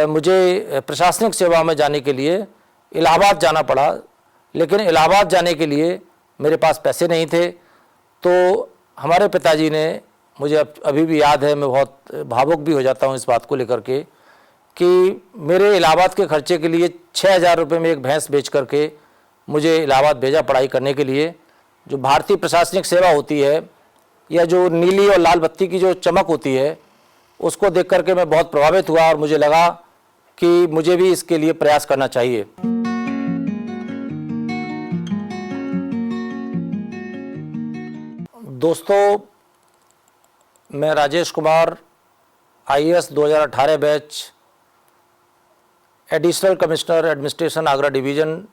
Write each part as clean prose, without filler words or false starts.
मुझे प्रशासनिक सेवा में जाने के लिए इलाहाबाद जाना पड़ा, लेकिन इलाहाबाद जाने के लिए मेरे पास पैसे नहीं थे। तो हमारे पिताजी ने, मुझे अभी भी याद है, मैं बहुत भावुक भी हो जाता हूँ इस बात को लेकर के, कि मेरे इलाहाबाद के खर्चे के लिए 6,000 रुपये में एक भैंस बेच करके मुझे इलाहाबाद भेजा पढ़ाई करने के लिए। जो भारतीय प्रशासनिक सेवा होती है, या जो नीली और लाल बत्ती की जो चमक होती है, उसको देख करके मैं बहुत प्रभावित हुआ और मुझे लगा कि मुझे भी इसके लिए प्रयास करना चाहिए। दोस्तों, मैं Rajesh Kumar, IAS 2018 batch, additional commissioner administration Agra division,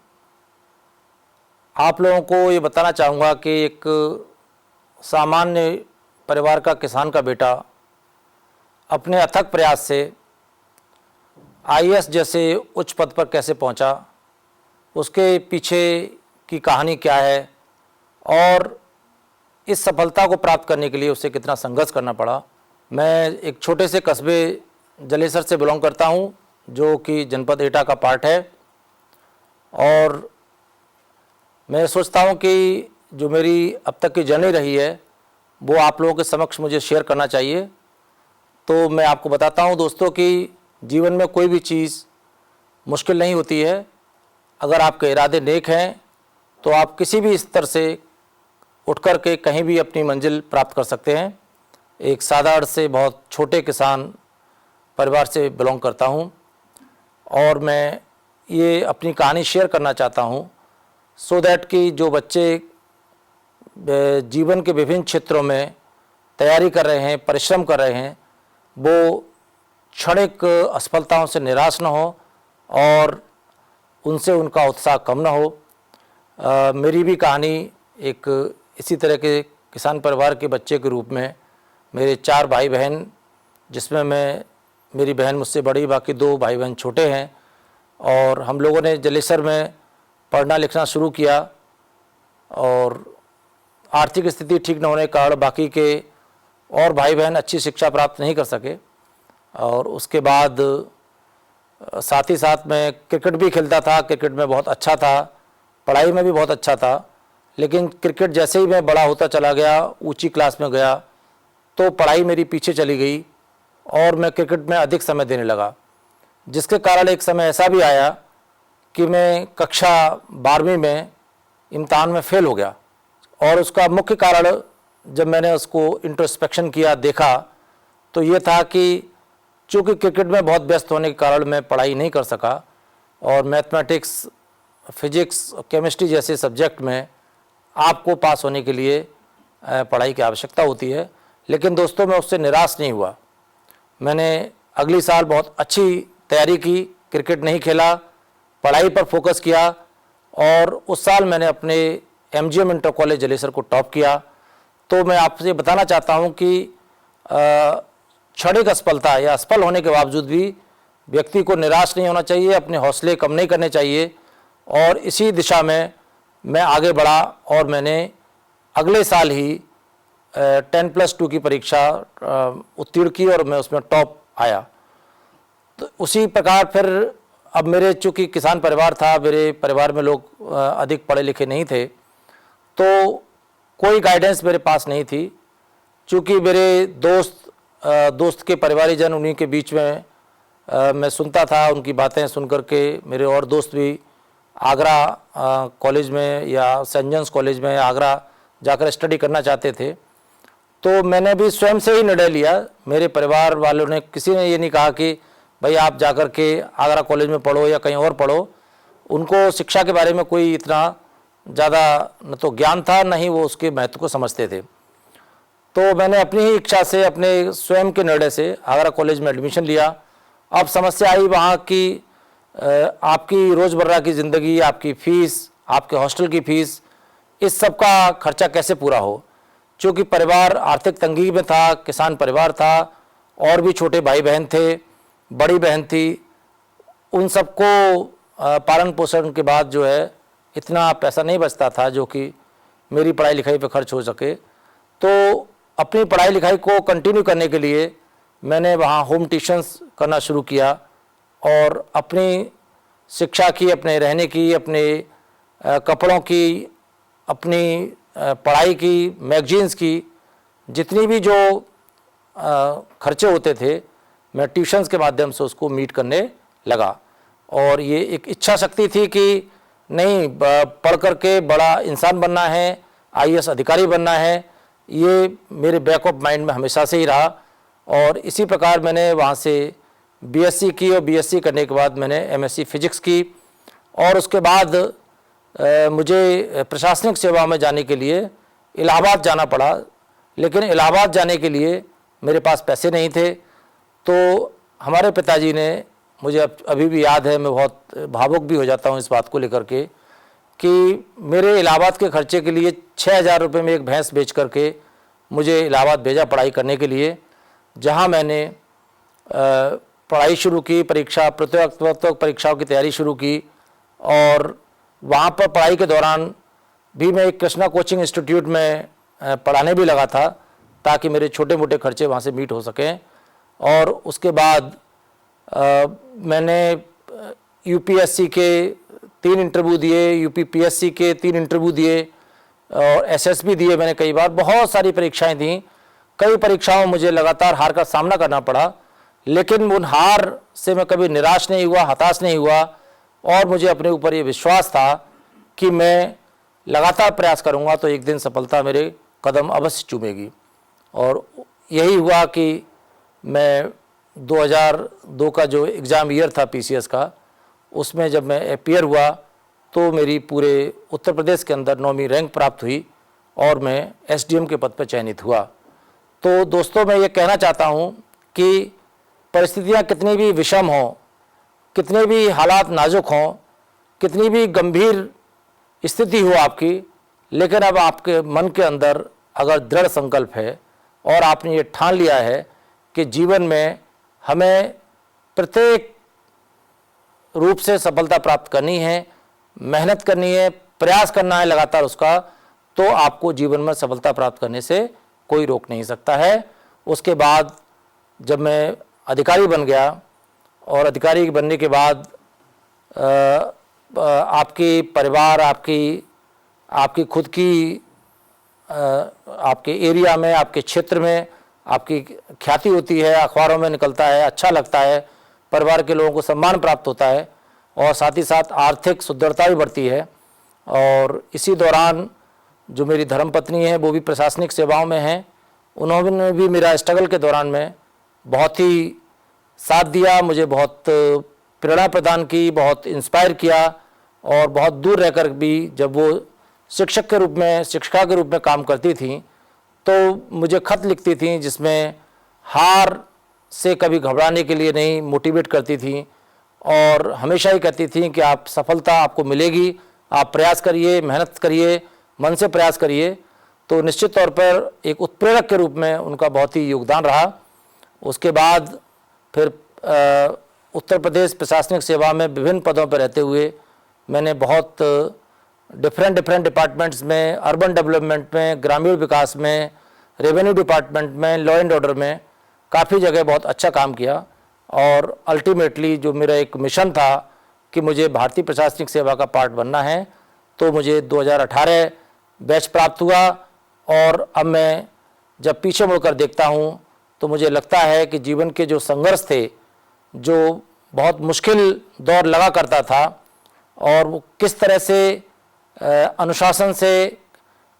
आप लोगों को ये बताना चाहूँगा कि एक सामान्य परिवार का किसान का बेटा अपने अथक प्रयास से IAS जैसे उच्च पद पर कैसे पहुंचा, उसके पीछे की कहानी क्या है और इस सफलता को प्राप्त करने के लिए उसे कितना संघर्ष करना पड़ा। मैं एक छोटे से कस्बे जलेसर से बिलोंग करता हूं, जो कि जनपद एटा का पार्ट है, और मैं सोचता हूं कि जो मेरी अब तक की जर्नी रही है वो आप लोगों के समक्ष मुझे शेयर करना चाहिए। तो मैं आपको बताता हूं दोस्तों कि जीवन में कोई भी चीज़ मुश्किल नहीं होती है। अगर आपके इरादे नेक हैं तो आप किसी भी स्तर से उठ कर के कहीं भी अपनी मंजिल प्राप्त कर सकते हैं। एक साधारण से बहुत छोटे किसान परिवार से बिलोंग करता हूं और मैं ये अपनी कहानी शेयर करना चाहता हूं सो दैट कि जो बच्चे जीवन के विभिन्न क्षेत्रों में तैयारी कर रहे हैं, परिश्रम कर रहे हैं, वो क्षणिक असफलताओं से निराश न हो और उनसे उनका उत्साह कम न हो। मेरी भी कहानी एक इसी तरह के किसान परिवार के बच्चे के रूप में, मेरे 4 भाई बहन, जिसमें मेरी बहन मुझसे बड़ी, बाकी 2 भाई बहन छोटे हैं, और हम लोगों ने जलेसर में पढ़ना लिखना शुरू किया और आर्थिक स्थिति ठीक न होने के कारण बाकी के और भाई बहन अच्छी शिक्षा प्राप्त नहीं कर सके। और उसके बाद साथ ही साथ मैं क्रिकेट भी खेलता था, क्रिकेट में बहुत अच्छा था, पढ़ाई में भी बहुत अच्छा था, लेकिन क्रिकेट जैसे ही मैं बड़ा होता चला गया, ऊंची क्लास में गया, तो पढ़ाई मेरी पीछे चली गई और मैं क्रिकेट में अधिक समय देने लगा, जिसके कारण एक समय ऐसा भी आया कि मैं कक्षा 12वीं में इम्तहान में फ़ेल हो गया। और उसका मुख्य कारण जब मैंने उसको इंट्रोस्पेक्शन किया, देखा, तो ये था कि चूँकि क्रिकेट में बहुत व्यस्त होने के कारण मैं पढ़ाई नहीं कर सका और मैथमेटिक्स, फिजिक्स, केमिस्ट्री जैसे सब्जेक्ट में आपको पास होने के लिए पढ़ाई की आवश्यकता होती है। लेकिन दोस्तों, मैं उससे निराश नहीं हुआ। मैंने अगली साल बहुत अच्छी तैयारी की, क्रिकेट नहीं खेला, पढ़ाई पर फोकस किया और उस साल मैंने अपने MGM इंटर कॉलेज जलेसर को टॉप किया। तो मैं आपसे बताना चाहता हूं कि क्षणिक असफलता या असफल होने के बावजूद भी व्यक्ति को निराश नहीं होना चाहिए, अपने हौसले कम नहीं करने चाहिए, और इसी दिशा में मैं आगे बढ़ा और मैंने अगले साल ही 10+2 की परीक्षा उत्तीर्ण की और मैं उसमें टॉप आया। तो उसी प्रकार फिर अब मेरे, चूँकि किसान परिवार था, मेरे परिवार में लोग अधिक पढ़े लिखे नहीं थे, तो कोई गाइडेंस मेरे पास नहीं थी। चूँकि मेरे दोस्त के परिवारीजन, उन्हीं के बीच में मैं सुनता था, उनकी बातें सुन कर के मेरे और दोस्त भी आगरा कॉलेज में या सेंट जॉन्स कॉलेज में आगरा जाकर स्टडी करना चाहते थे। तो मैंने भी स्वयं से ही निर्णय लिया। मेरे परिवार वालों ने, किसी ने ये नहीं कहा कि भाई आप जाकर के आगरा कॉलेज में पढ़ो या कहीं और पढ़ो। उनको शिक्षा के बारे में कोई इतना ज़्यादा न तो ज्ञान था, न ही वो उसके महत्व को समझते थे। तो मैंने अपनी ही इच्छा से, अपने स्वयं के निर्णय से आगरा कॉलेज में एडमिशन लिया। अब समस्या आई वहाँ की आपकी रोज़मर्रा की ज़िंदगी, आपकी फ़ीस, आपके हॉस्टल की फ़ीस, इस सब का खर्चा कैसे पूरा हो। चूँकि परिवार आर्थिक तंगी में था, किसान परिवार था, और भी छोटे भाई बहन थे, बड़ी बहन थी, उन सबको पालन पोषण के बाद जो है इतना पैसा नहीं बचता था जो कि मेरी पढ़ाई लिखाई पे खर्च हो सके। तो अपनी पढ़ाई लिखाई को कंटिन्यू करने के लिए मैंने वहाँ होम ट्यूशन्स करना शुरू किया और अपनी शिक्षा की, अपने रहने की, अपने कपड़ों की, अपनी पढ़ाई की, मैगजीन्स की, जितनी भी जो खर्चे होते थे, मैं ट्यूशन्स के माध्यम से उसको मीट करने लगा। और ये एक इच्छा शक्ति थी कि नहीं, पढ़ कर के बड़ा इंसान बनना है, आईएएस अधिकारी बनना है, ये मेरे बैक ऑफ माइंड में हमेशा से ही रहा। और इसी प्रकार मैंने वहाँ से बीएससी की, और बीएससी करने के बाद मैंने एमएससी फिजिक्स की। और उसके बाद मुझे प्रशासनिक सेवा में जाने के लिए इलाहाबाद जाना पड़ा, लेकिन इलाहाबाद जाने के लिए मेरे पास पैसे नहीं थे। तो हमारे पिताजी ने, मुझे अभी भी याद है, मैं बहुत भावुक भी हो जाता हूँ इस बात को लेकर के, कि मेरे इलाहाबाद के खर्चे के लिए 6,000 रुपये में एक भैंस बेच करके मुझे इलाहाबाद भेजा पढ़ाई करने के लिए, जहाँ मैंने पढ़ाई शुरू की, प्रतियोगिता परीक्षाओं की तैयारी शुरू की। और वहाँ पर पढ़ाई के दौरान भी मैं एक कृष्णा कोचिंग इंस्टीट्यूट में पढ़ाने भी लगा था, ताकि मेरे छोटे मोटे खर्चे वहाँ से मीट हो सकें। और उसके बाद मैंने यूपीएससी के 3 इंटरव्यू दिए, यूपीपीएससी के 3 इंटरव्यू दिए, और एसएसबी दिए मैंने कई बार, बहुत सारी परीक्षाएं दी। कई परीक्षाओं मुझे लगातार हार का सामना करना पड़ा, लेकिन उन हार से मैं कभी निराश नहीं हुआ, हताश नहीं हुआ। और मुझे अपने ऊपर ये विश्वास था कि मैं लगातार प्रयास करूँगा तो एक दिन सफलता मेरे कदम अवश्य चूमेगी। और यही हुआ कि मैं 2002 का जो एग्ज़ाम ईयर था पीसीएस का, उसमें जब मैं अपीयर हुआ तो मेरी पूरे उत्तर प्रदेश के अंदर 9वीं रैंक प्राप्त हुई और मैं एसडीएम के पद पर चयनित हुआ। तो दोस्तों, मैं ये कहना चाहता हूँ कि परिस्थितियाँ कितनी भी विषम हों, कितने भी हालात नाजुक हों, कितनी भी गंभीर स्थिति हो आपकी, लेकिन अब आपके मन के अंदर अगर दृढ़ संकल्प है और आपने ये ठान लिया है कि जीवन में हमें प्रत्येक रूप से सफलता प्राप्त करनी है, मेहनत करनी है, प्रयास करना है लगातार उसका, तो आपको जीवन में सफलता प्राप्त करने से कोई रोक नहीं सकता है। उसके बाद जब मैं अधिकारी बन गया, और अधिकारी बनने के बाद आपकी परिवार, आपकी खुद की आपके एरिया में, आपके क्षेत्र में आपकी ख्याति होती है, अखबारों में निकलता है, अच्छा लगता है, परिवार के लोगों को सम्मान प्राप्त होता है, और साथ ही साथ आर्थिक सुदृढ़ता भी बढ़ती है। और इसी दौरान जो मेरी धर्मपत्नी है वो भी प्रशासनिक सेवाओं में हैं, उन्होंने भी मेरा स्ट्रगल के दौरान में बहुत ही साथ दिया, मुझे बहुत प्रेरणा प्रदान की, बहुत इंस्पायर किया। और बहुत दूर रहकर भी जब वो शिक्षिका के रूप में काम करती थी, तो मुझे खत लिखती थी जिसमें हार से कभी घबराने के लिए नहीं मोटिवेट करती थी, और हमेशा ही कहती थी कि आप सफलता आपको मिलेगी, आप प्रयास करिए, मेहनत करिए, मन से प्रयास करिए। तो निश्चित तौर पर एक उत्प्रेरक के रूप में उनका बहुत ही योगदान रहा। उसके बाद फिर उत्तर प्रदेश प्रशासनिक सेवा में विभिन्न पदों पर रहते हुए मैंने बहुत डिफरेंट डिपार्टमेंट्स में, अर्बन डेवलपमेंट में, ग्रामीण विकास में, रेवेन्यू डिपार्टमेंट में, लॉ एंड ऑर्डर में काफ़ी जगह बहुत अच्छा काम किया। और अल्टीमेटली जो मेरा एक मिशन था कि मुझे भारतीय प्रशासनिक सेवा का पार्ट बनना है, तो मुझे 2018 बैच प्राप्त हुआ। और अब मैं जब पीछे मुड़कर देखता हूँ तो मुझे लगता है कि जीवन के जो संघर्ष थे, जो बहुत मुश्किल दौर लगा करता था, और वो किस तरह से अनुशासन से,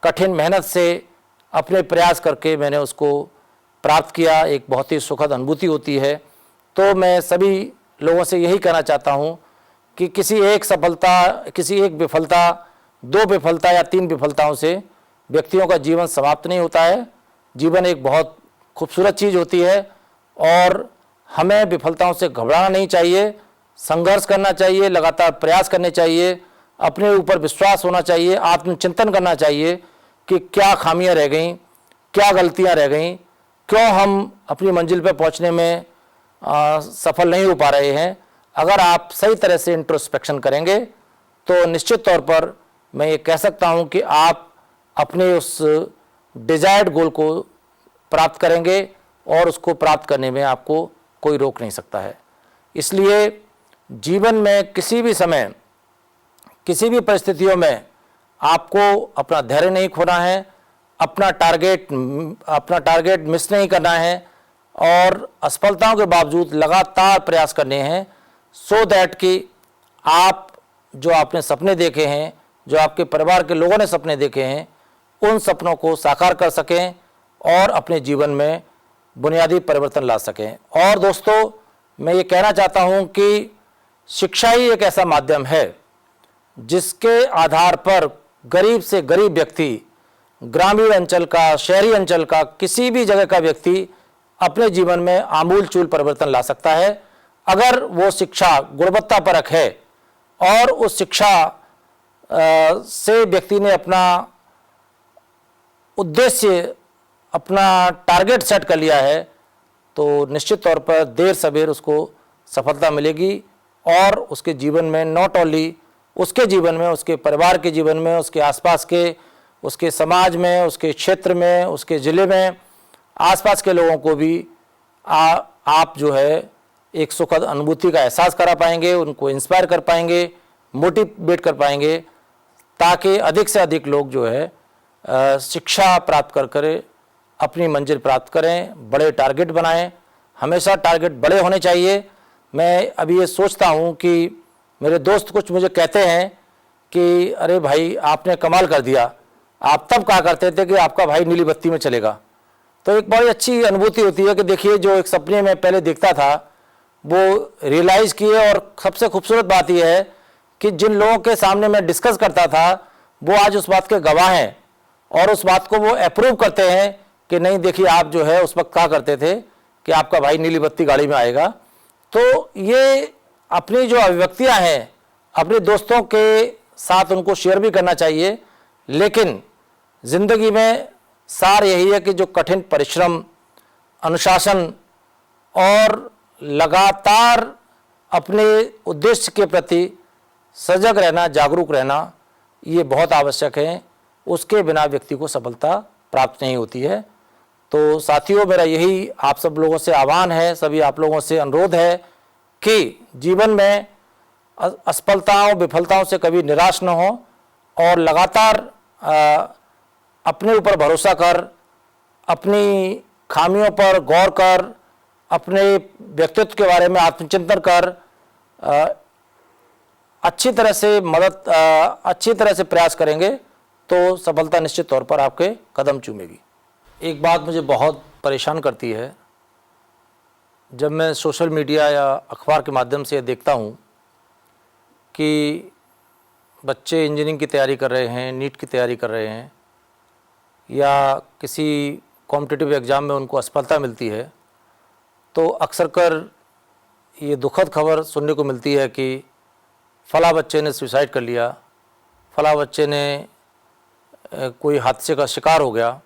कठिन मेहनत से, अपने प्रयास करके मैंने उसको प्राप्त किया, एक बहुत ही सुखद अनुभूति होती है। तो मैं सभी लोगों से यही कहना चाहता हूँ कि किसी एक सफलता, किसी एक विफलता, 2 विफलता या 3 विफलताओं से व्यक्तियों का जीवन समाप्त नहीं होता है। जीवन एक बहुत खूबसूरत चीज़ होती है, और हमें विफलताओं से घबराना नहीं चाहिए, संघर्ष करना चाहिए, लगातार प्रयास करने चाहिए, अपने ऊपर विश्वास होना चाहिए, आत्मचिंतन करना चाहिए कि क्या खामियां रह गईं, क्या गलतियां रह गईं, क्यों हम अपनी मंजिल पर पहुंचने में सफल नहीं हो पा रहे हैं। अगर आप सही तरह से इंट्रोस्पेक्शन करेंगे तो निश्चित तौर पर मैं ये कह सकता हूं कि आप अपने उस डिजायर्ड गोल को प्राप्त करेंगे, और उसको प्राप्त करने में आपको कोई रोक नहीं सकता है। इसलिए जीवन में किसी भी समय, किसी भी परिस्थितियों में आपको अपना धैर्य नहीं खोना है, अपना टारगेट मिस नहीं करना है और असफलताओं के बावजूद लगातार प्रयास करने हैं, सो दैट कि आप जो आपने सपने देखे हैं, जो आपके परिवार के लोगों ने सपने देखे हैं, उन सपनों को साकार कर सकें और अपने जीवन में बुनियादी परिवर्तन ला सकें। और दोस्तों, मैं ये कहना चाहता हूँ कि शिक्षा ही एक ऐसा माध्यम है जिसके आधार पर गरीब से गरीब व्यक्ति, ग्रामीण अंचल का, शहरी अंचल का, किसी भी जगह का व्यक्ति अपने जीवन में आमूल-चूल परिवर्तन ला सकता है, अगर वो शिक्षा गुणवत्तापरक है और उस शिक्षा से व्यक्ति ने अपना उद्देश्य, अपना टारगेट सेट कर लिया है, तो निश्चित तौर पर देर सवेर उसको सफलता मिलेगी और उसके जीवन में, नॉट ओनली उसके जीवन में, उसके परिवार के जीवन में, उसके आसपास के, उसके समाज में, उसके क्षेत्र में, उसके ज़िले में, आसपास के लोगों को भी आप जो है एक सुखद अनुभूति का एहसास करा पाएंगे, उनको इंस्पायर कर पाएंगे, मोटिवेट कर पाएंगे, ताकि अधिक से अधिक लोग जो है शिक्षा प्राप्त कर अपनी मंजिल प्राप्त करें, बड़े टारगेट बनाएं। हमेशा टारगेट बड़े होने चाहिए। मैं अभी ये सोचता हूँ कि मेरे दोस्त कुछ मुझे कहते हैं कि अरे भाई, आपने कमाल कर दिया, आप तब कहा करते थे कि आपका भाई नीली बत्ती में चलेगा। तो एक बड़ी अच्छी अनुभूति होती है कि देखिए, जो एक सपने में पहले देखता था वो रियलाइज़ किए। और सबसे खूबसूरत बात यह है कि जिन लोगों के सामने मैं डिस्कस करता था वो आज उस बात के गवाह हैं और उस बात को वो अप्रूव करते हैं कि नहीं, देखिए आप जो है उस वक्त कहा करते थे कि आपका भाई नीली बत्ती गाड़ी में आएगा। तो ये अपनी जो अभिव्यक्तियां हैं, अपने दोस्तों के साथ उनको शेयर भी करना चाहिए, लेकिन ज़िंदगी में सार यही है कि जो कठिन परिश्रम, अनुशासन और लगातार अपने उद्देश्य के प्रति सजग रहना, जागरूक रहना, ये बहुत आवश्यक है। उसके बिना व्यक्ति को सफलता प्राप्त नहीं होती है। तो साथियों, मेरा यही आप सब लोगों से आह्वान है, सभी आप लोगों से अनुरोध है कि जीवन में असफलताओं, विफलताओं से कभी निराश न हो और लगातार अपने ऊपर भरोसा कर, अपनी खामियों पर गौर कर, अपने व्यक्तित्व के बारे में आत्मचिंतन कर, अच्छी तरह से प्रयास करेंगे तो सफलता निश्चित तौर पर आपके कदम चूमेगी। एक बात मुझे बहुत परेशान करती है, जब मैं सोशल मीडिया या अखबार के माध्यम से देखता हूँ कि बच्चे इंजीनियरिंग की तैयारी कर रहे हैं, नीट की तैयारी कर रहे हैं या किसी कॉम्पिटिटिव एग्ज़ाम में उनको असफलता मिलती है, तो अक्सर कर ये दुखद खबर सुनने को मिलती है कि फ़ला बच्चे ने सुसाइड कर लिया, फ़ला बच्चे ने कोई हादसे का शिकार हो गया।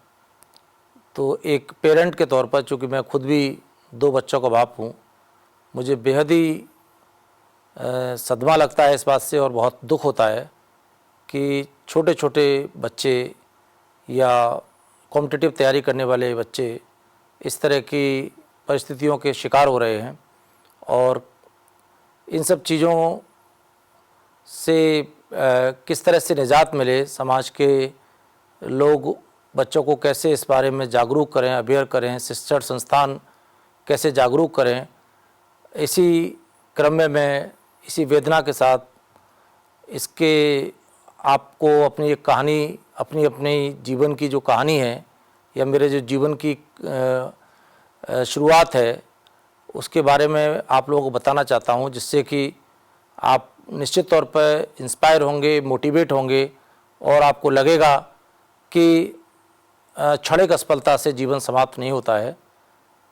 तो एक पेरेंट के तौर पर, चूँकि मैं खुद भी 2 बच्चों का बाप हूँ, मुझे बेहद ही सदमा लगता है इस बात से और बहुत दुख होता है कि छोटे छोटे बच्चे या कॉम्पिटिटिव तैयारी करने वाले बच्चे इस तरह की परिस्थितियों के शिकार हो रहे हैं। और इन सब चीज़ों से किस तरह से निजात मिले, समाज के लोग बच्चों को कैसे इस बारे में जागरूक करें, अवेयर करें, शिक्षण संस्थान कैसे जागरूक करें, इसी क्रम में मैं इसी वेदना के साथ इसके आपको अपनी एक कहानी, अपनी जीवन की जो कहानी है या मेरे जो जीवन की शुरुआत है, उसके बारे में आप लोगों को बताना चाहता हूँ, जिससे कि आप निश्चित तौर पर इंस्पायर होंगे, मोटिवेट होंगे और आपको लगेगा कि क्षणिक असफलता से जीवन समाप्त नहीं होता है।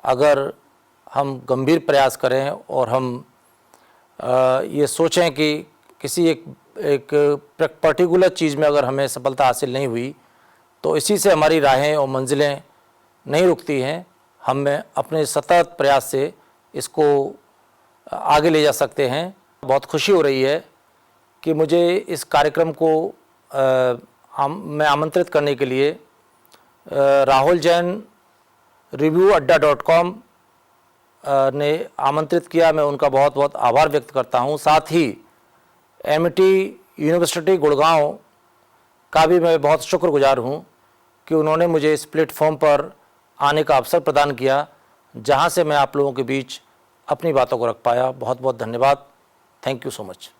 अगर हम गंभीर प्रयास करें और हम ये सोचें कि किसी एक पर्टिकुलर चीज़ में अगर हमें सफलता हासिल नहीं हुई तो इसी से हमारी राहें और मंजिलें नहीं रुकती हैं। हमें अपने सतत प्रयास से इसको आगे ले जा सकते हैं। बहुत खुशी हो रही है कि मुझे इस कार्यक्रम को मैं आमंत्रित करने के लिए राहुल जैन reviewadda.com ने आमंत्रित किया, मैं उनका बहुत बहुत आभार व्यक्त करता हूं। साथ ही एमिटी यूनिवर्सिटी गुड़गांव का भी मैं बहुत शुक्रगुजार हूं कि उन्होंने मुझे इस प्लेटफॉर्म पर आने का अवसर प्रदान किया, जहां से मैं आप लोगों के बीच अपनी बातों को रख पाया। बहुत बहुत धन्यवाद। Thank you so much.